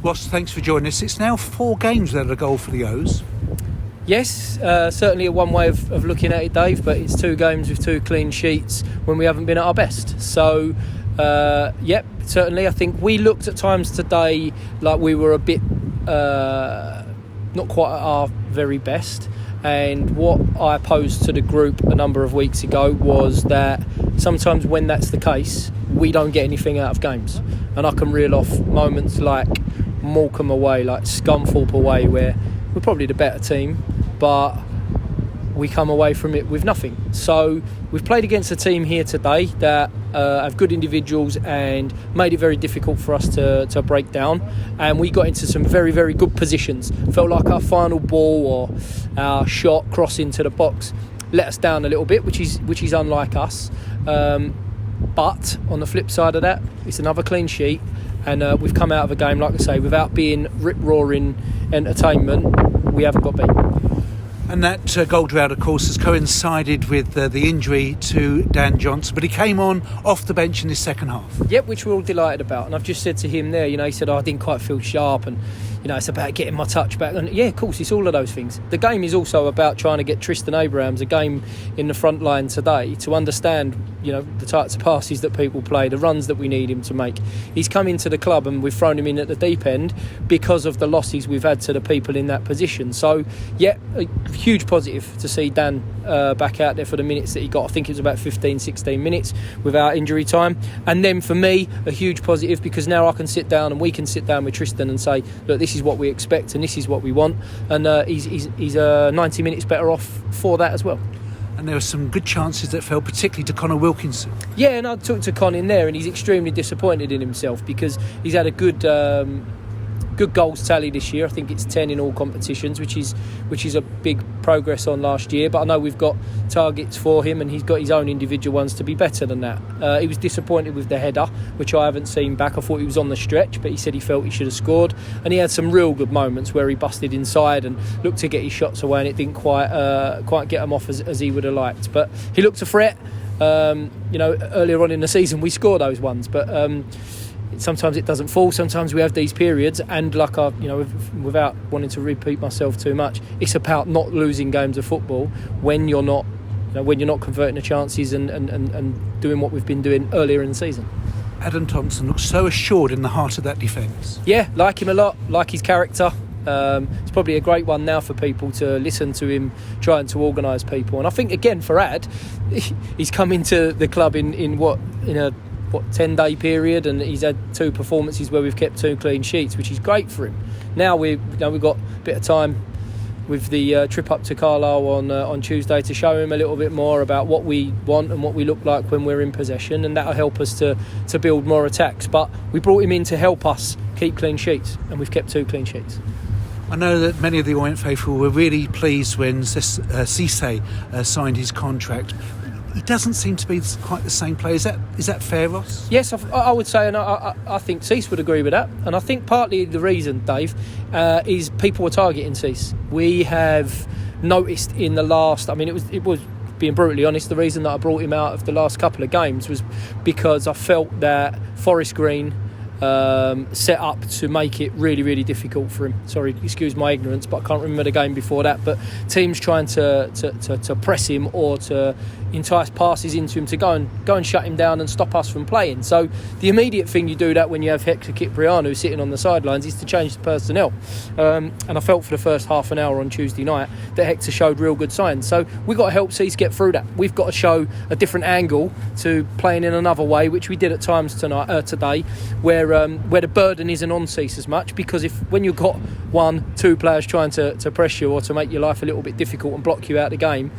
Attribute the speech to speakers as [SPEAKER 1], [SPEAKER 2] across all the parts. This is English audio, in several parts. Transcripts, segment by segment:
[SPEAKER 1] Ross, thanks for joining us. It's now 4 games without a goal for the O's.
[SPEAKER 2] Yes, certainly a one way of looking at it, Dave, but it's 2 games with 2 clean sheets when we haven't been at our best. So, certainly I think we looked at times today like we were a bit not quite at our very best. And what I posed to the group a number of weeks ago was that sometimes when that's the case, we don't get anything out of games. And I can reel off moments like Morecambe away, like Scunthorpe away, where we're probably the better team, but we come away from it with nothing. So we've played against a team here today that have good individuals and made it very difficult for us to break down. And we got into some very, very good positions. Felt like our final ball or our shot cross into the box let us down a little bit, which is unlike us. But on the flip side of that, it's another clean sheet. And we've come out of a game, like I say, without being rip-roaring entertainment. We haven't got beaten.
[SPEAKER 1] And that goal drought, of course, has coincided with the injury to Dan Johnson, but he came on off the bench in his second half.
[SPEAKER 2] Yep, which we're all delighted about. And I've just said to him there, he said, I didn't quite feel sharp, and it's about getting my touch back. And yeah, of course, it's all of those things. The game is also about trying to get Tristan Abrahams a game in the front line today to understand, the types of passes that people play, the runs that we need him to make. He's come into the club and we've thrown him in at the deep end because of the losses we've had to the people in that position. So, yeah, a huge positive to see Dan back out there for the minutes that he got. I think it was about 15, 16 minutes without injury time. And then for me, a huge positive because now I can sit down and we can sit down with Tristan and say, look, this is what we expect and this is what we want. And he's 90 minutes better off for that as well.
[SPEAKER 1] And there were some good chances that fell, particularly to Connor Wilkinson.
[SPEAKER 2] Yeah, and I talked to Con in there, and he's extremely disappointed in himself because he's had a good goals tally this year. I think it's 10 in all competitions, which is a big progress on last year. But I know we've got targets for him, and he's got his own individual ones to be better than that. He was disappointed with the header, which I haven't seen back. I thought he was on the stretch, but he said he felt he should have scored. And he had some real good moments where he busted inside and looked to get his shots away, and it didn't quite get him off as he would have liked. But he looked a threat. Earlier on in the season we score those ones, but sometimes it doesn't fall. Sometimes we have these periods, and without wanting to repeat myself too much, it's about not losing games of football when you're not converting the chances and doing what we've been doing earlier in the season.
[SPEAKER 1] Adam Thompson looks so assured in the heart of that defence.
[SPEAKER 2] Yeah, like him a lot, like his character. It's probably a great one now for people to listen to him trying to organise people. And I think again for Ad, he's come into the club in a 10-day period, and he's had 2 performances where we've kept 2 clean sheets, which is great for him. Now we've got a bit of time with the trip up to Carlisle on Tuesday to show him a little bit more about what we want and what we look like when we're in possession, and that'll help us to build more attacks. But we brought him in to help us keep clean sheets, and we've kept 2 clean sheets.
[SPEAKER 1] I know that many of the Orient faithful were really pleased when Cisse signed his contract. He doesn't seem to be quite the same player. Is that fair, Ross?
[SPEAKER 2] Yes, I would say, and I think Cease would agree with that. And I think partly the reason, Dave, is people were targeting Cease. We have noticed in the last, it was being brutally honest, the reason that I brought him out of the last couple of games was because I felt that Forest Green set up to make it really, really difficult for him. Sorry, excuse my ignorance, but I can't remember the game before that. But teams trying to press him or to entice passes into him to go and shut him down and stop us from playing. So the immediate thing you do that when you have Hector Cipriano sitting on the sidelines is to change the personnel. And I felt for the first half an hour on Tuesday night that Hector showed real good signs. So we've got to help Cease get through that. We've got to show a different angle to playing in another way, which we did at times today, where the burden isn't on Cease as much, because when you've got 1-2 players trying to press you or to make your life a little bit difficult and block you out of the game,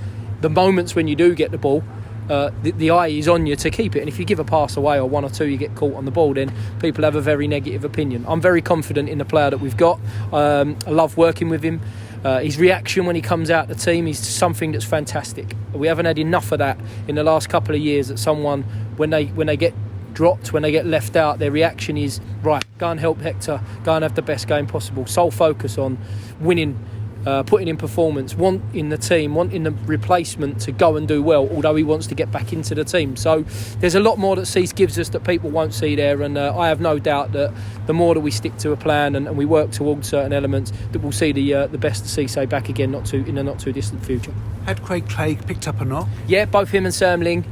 [SPEAKER 2] the moments when you do get the ball, the eye is on you to keep it. And if you give a pass away or 1 or 2 you get caught on the ball, then people have a very negative opinion. I'm very confident in the player that we've got. I love working with him. His reaction when he comes out the team is something that's fantastic. We haven't had enough of that in the last couple of years, that someone when they get dropped, when they get left out, their reaction is, right, go and help Hector, go and have the best game possible, sole focus on winning putting in performance, wanting the team, wanting the replacement to go and do well, although he wants to get back into the team. So there's a lot more that Cease gives us that people won't see there, and I have no doubt that the more that we stick to a plan and we work towards certain elements, that we'll see the best of Cease back again in the not too distant future.
[SPEAKER 1] Had Craig Clay picked up a knock?
[SPEAKER 2] Yeah, both him and Sam Ling.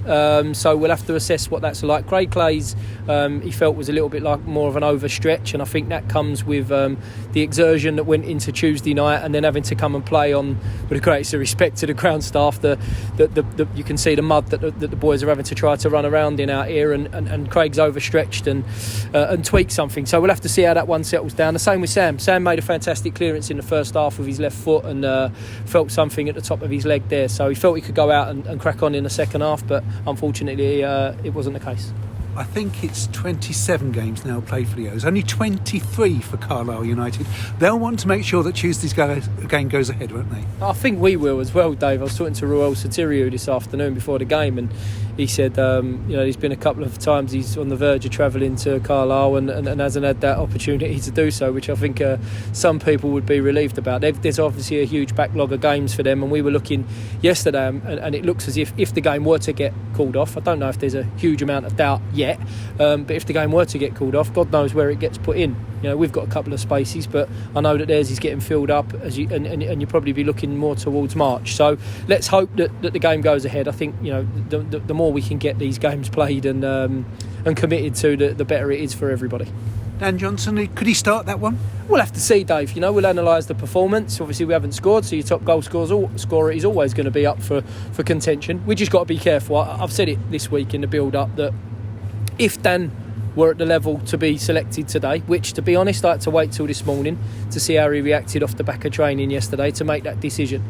[SPEAKER 2] So we'll have to assess what that's like. Craig Clay's, he felt was a little bit like more of an overstretch, and I think that comes with the exertion that went into Tuesday night, and then having to come and play on, with the greatest respect to the ground staff, the you can see the mud that the boys are having to try to run around in out here, and Craig's overstretched and tweaked something. So we'll have to see how that one settles down. The same with Sam. Sam made a fantastic clearance in the first half with his left foot and felt something at the top of his leg there, so he felt he could go out and crack on in the second half, but unfortunately it wasn't the case.
[SPEAKER 1] I think it's 27 games now played for the O's, only 23 for Carlisle United. They'll want to make sure that Tuesday's game goes ahead, won't they?
[SPEAKER 2] I think we will as well, Dave. I was talking to Ruel Satiriou this afternoon before the game, and he said there's been a couple of times he's on the verge of travelling to Carlisle and hasn't had that opportunity to do so, which I think some people would be relieved about. There's obviously a huge backlog of games for them, and we were looking yesterday and it looks as if the game were to get called off, I don't know if there's a huge amount of doubt yet, but if the game were to get called off, God knows where it gets put in. We've got a couple of spaces, but I know that theirs is getting filled up, and you'll probably be looking more towards March. So let's hope that the game goes ahead. I think the more we can get these games played and committed to, the better it is for everybody.
[SPEAKER 1] Dan Johnson, could he start that one?
[SPEAKER 2] We'll have to see, Dave. We'll analyse the performance. Obviously, we haven't scored, so your top goal scorer is always going to be up for contention. We just got to be careful. I've said it this week in the build-up that if Dan were at the level to be selected today, which, to be honest, I had to wait till this morning to see how he reacted off the back of training yesterday to make that decision.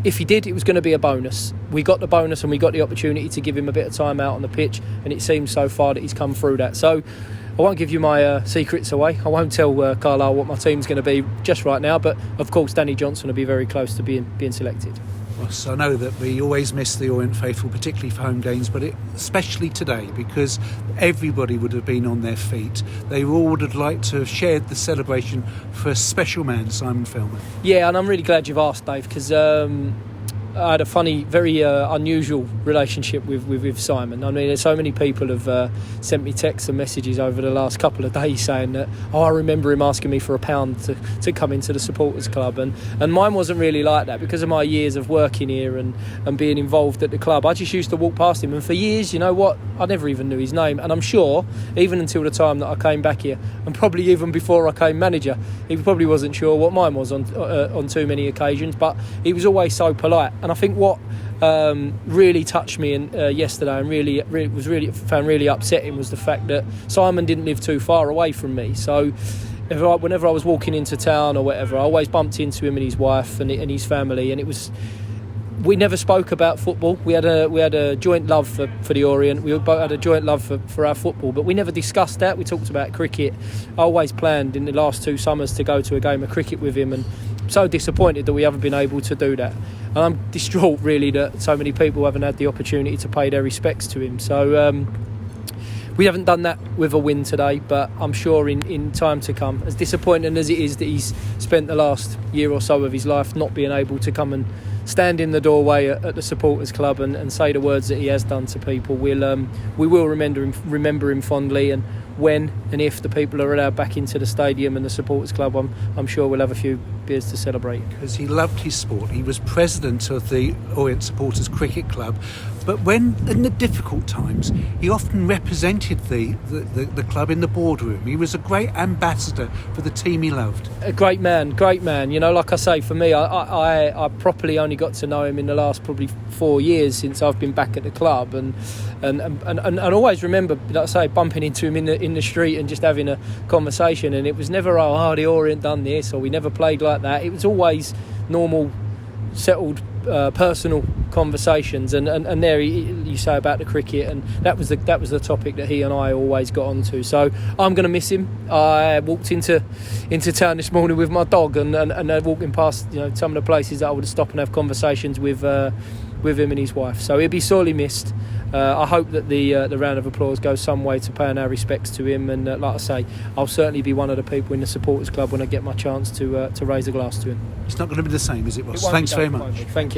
[SPEAKER 2] If he did, it was going to be a bonus. We got the bonus and we got the opportunity to give him a bit of time out on the pitch, and it seems so far that he's come through that. So I won't give you my secrets away. I won't tell Carlisle what my team's going to be just right now, but of course Danny Johnson will be very close to being selected.
[SPEAKER 1] So I know that we always miss the Orient faithful, particularly for home games, but especially today, because everybody would have been on their feet. They all would have liked to have shared the celebration for a special man, Simon Fellman. Yeah,
[SPEAKER 2] and I'm really glad you've asked, Dave, because I had a funny, very unusual relationship with Simon. I mean, so many people have sent me texts and messages over the last couple of days saying that, I remember him asking me for £1 to come into the supporters club, and mine wasn't really like that because of my years of working here and being involved at the club. I just used to walk past him, and for years, you know what, I never even knew his name, and I'm sure even until the time that I came back here, and probably even before I came manager, he probably wasn't sure what mine was on too many occasions, but he was always so polite. And I think what really touched me yesterday and found really upsetting was the fact that Simon didn't live too far away from me. So whenever I was walking into town or whatever, I always bumped into him and his wife and his family, and we never spoke about football. We had a joint love for the Orient. We both had a joint love for our football, but we never discussed that. We talked about cricket. I always planned in the last 2 summers to go to a game of cricket with him, and I'm so disappointed that we haven't been able to do that. And I'm distraught, really, that so many people haven't had the opportunity to pay their respects to him. So we haven't done that with a win today, but I'm sure in time to come, as disappointing as it is that he's spent the last year or so of his life not being able to come and stand in the doorway at the supporters club and say the words that he has done to people, we will remember him fondly. And when and if the people are allowed back into the stadium and the supporters club, I'm sure we'll have a few beers to celebrate.
[SPEAKER 1] Because he loved his sport. He was president of the Orient Supporters Cricket Club, but when in the difficult times, he often represented the club in the boardroom. He was a great ambassador for the team he loved. A great man.
[SPEAKER 2] Like I say, for me, I properly only got to know him in the last probably 4 years since I've been back at the club, and always remember, like I say, bumping into him in the street and just having a conversation. And it was never the Orient done this, or we never played like that. It was always normal, settled, personal conversations. And there you say about the cricket, and that was the topic that he and I always got onto. So I'm going to miss him. I walked into town this morning with my dog, and walking past some of the places that I would stop and have conversations with with him and his wife. So he'll be sorely missed. I hope that the round of applause goes some way to paying our respects to him. And like I say, I'll certainly be one of the people in the supporters club when I get my chance to raise a glass to him.
[SPEAKER 1] It's not going to be the same as it was.
[SPEAKER 2] It won't
[SPEAKER 1] Thanks
[SPEAKER 2] be
[SPEAKER 1] very
[SPEAKER 2] done,
[SPEAKER 1] much.
[SPEAKER 2] Thank you.